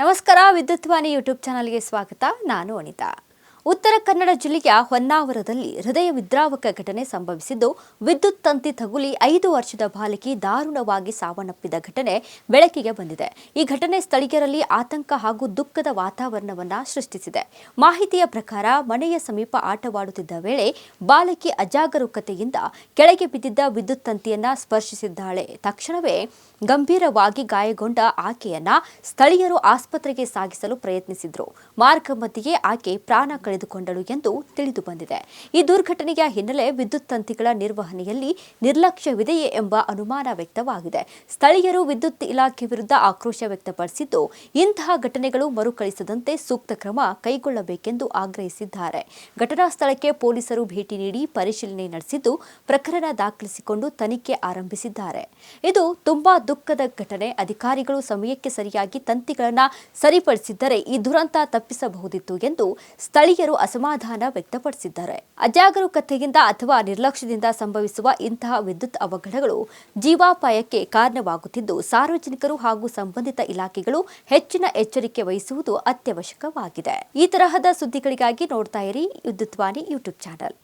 ನಮಸ್ಕಾರ. ವಿದ್ಯುತ್ವಾಣಿ ಯೂಟ್ಯೂಬ್ ಚಾನಲ್ಗೆ ಸ್ವಾಗತ. ನಾನು ಅನಿತಾ. ಉತ್ತರ ಕನ್ನಡ ಜಿಲ್ಲೆಯ ಹೊನ್ನಾವರದಲ್ಲಿ ಹೃದಯ ವಿದ್ರಾವಕ ಘಟನೆ ಸಂಭವಿಸಿದ್ದು, ವಿದ್ಯುತ್ ತಂತಿ ತಗುಲಿ 5 ವರ್ಷದ ಬಾಲಕಿ ದಾರುಣವಾಗಿ ಸಾವನ್ನಪ್ಪಿದ ಘಟನೆ ಬೆಳಕಿಗೆ ಬಂದಿದೆ. ಈ ಘಟನೆ ಸ್ಥಳೀಯರಲ್ಲಿ ಆತಂಕ ಹಾಗೂ ದುಃಖದ ವಾತಾವರಣವನ್ನ ಸೃಷ್ಟಿಸಿದೆ. ಮಾಹಿತಿಯ ಪ್ರಕಾರ ಮನೆಯ ಸಮೀಪ ಆಟವಾಡುತ್ತಿದ್ದ ವೇಳೆ ಬಾಲಕಿ ಅಜಾಗರೂಕತೆಯಿಂದ ಕೆಳಗೆ ಬಿದ್ದಿದ್ದ ವಿದ್ಯುತ್ ತಂತಿಯನ್ನ ಸ್ಪರ್ಶಿಸಿದ್ದಾಳೆ. ತಕ್ಷಣವೇ ಗಂಭೀರವಾಗಿ ಗಾಯಗೊಂಡ ಆಕೆಯನ್ನ ಸ್ಥಳೀಯರು ಆಸ್ಪತ್ರೆಗೆ ಸಾಗಿಸಲು ಪ್ರಯತ್ನಿಸಿದ್ರು. ಮಾರ್ಗ ಮಧ್ಯೆಯೇ ಆಕೆ ಪ್ರಾಣ ಕಳೆದುಕೊಂಡಳು ಎಂದು ತಿಳಿದು ಬಂದಿದೆ. ಈ ದುರ್ಘಟನೆಯ ಹಿನ್ನೆಲೆ ವಿದ್ಯುತ್ ತಂತಿಗಳ ನಿರ್ವಹಣೆಯಲ್ಲಿ ನಿರ್ಲಕ್ಷ್ಯವಿದೆಯೇ ಎಂಬ ಅನುಮಾನ ವ್ಯಕ್ತವಾಗಿದೆ. ಸ್ಥಳೀಯರು ವಿದ್ಯುತ್ ಇಲಾಖೆ ವಿರುದ್ಧ ಆಕ್ರೋಶ ವ್ಯಕ್ತಪಡಿಸಿದ್ದು, ಇಂತಹ ಘಟನೆಗಳು ಮರುಕಳಿಸದಂತೆ ಸೂಕ್ತ ಕ್ರಮ ಕೈಗೊಳ್ಳಬೇಕೆಂದು ಆಗ್ರಹಿಸಿದ್ದಾರೆ. ಘಟನಾ ಸ್ಥಳಕ್ಕೆ ಪೊಲೀಸರು ಭೇಟಿ ನೀಡಿ ಪರಿಶೀಲನೆ ನಡೆಸಿದ್ದು, ಪ್ರಕರಣ ದಾಖಲಿಸಿಕೊಂಡು ತನಿಖೆ ಆರಂಭಿಸಿದ್ದಾರೆ. ಇದು ತುಂಬಾ ದುಃಖದ ಘಟನೆ. ಅಧಿಕಾರಿಗಳು ಸಮಯಕ್ಕೆ ಸರಿಯಾಗಿ ತಂತಿಗಳನ್ನು ಸರಿಪಡಿಸಿದ್ದರೆ ಈ ದುರಂತ ತಪ್ಪಿಸಬಹುದಿತ್ತು ಎಂದು ಸ್ಥಳೀಯರು ಅಸಮಾಧಾನ ವ್ಯಕ್ತಪಡಿಸಿದ್ದಾರೆ. ಅಜಾಗರೂಕತೆಯಿಂದ ಅಥವಾ ನಿರ್ಲಕ್ಷ್ಯದಿಂದ ಸಂಭವಿಸುವ ಇಂತಹ ವಿದ್ಯುತ್ ಅವಘಡಗಳು ಜೀವಾಪಾಯಕ್ಕೆ ಕಾರಣವಾಗುತ್ತಿದ್ದು, ಸಾರ್ವಜನಿಕರು ಹಾಗೂ ಸಂಬಂಧಿತ ಇಲಾಖೆಗಳು ಹೆಚ್ಚಿನ ಎಚ್ಚರಿಕೆ ವಹಿಸುವುದು ಅತ್ಯವಶ್ಯಕವಾಗಿದೆ. ಈ ತರಹದ ಸುದ್ದಿಗಳಿಗಾಗಿ ನೋಡ್ತಾ ಇರಿ ವಿದ್ಯುತ್ವಾಣಿ ಯೂಟ್ಯೂಬ್ ಚಾನಲ್.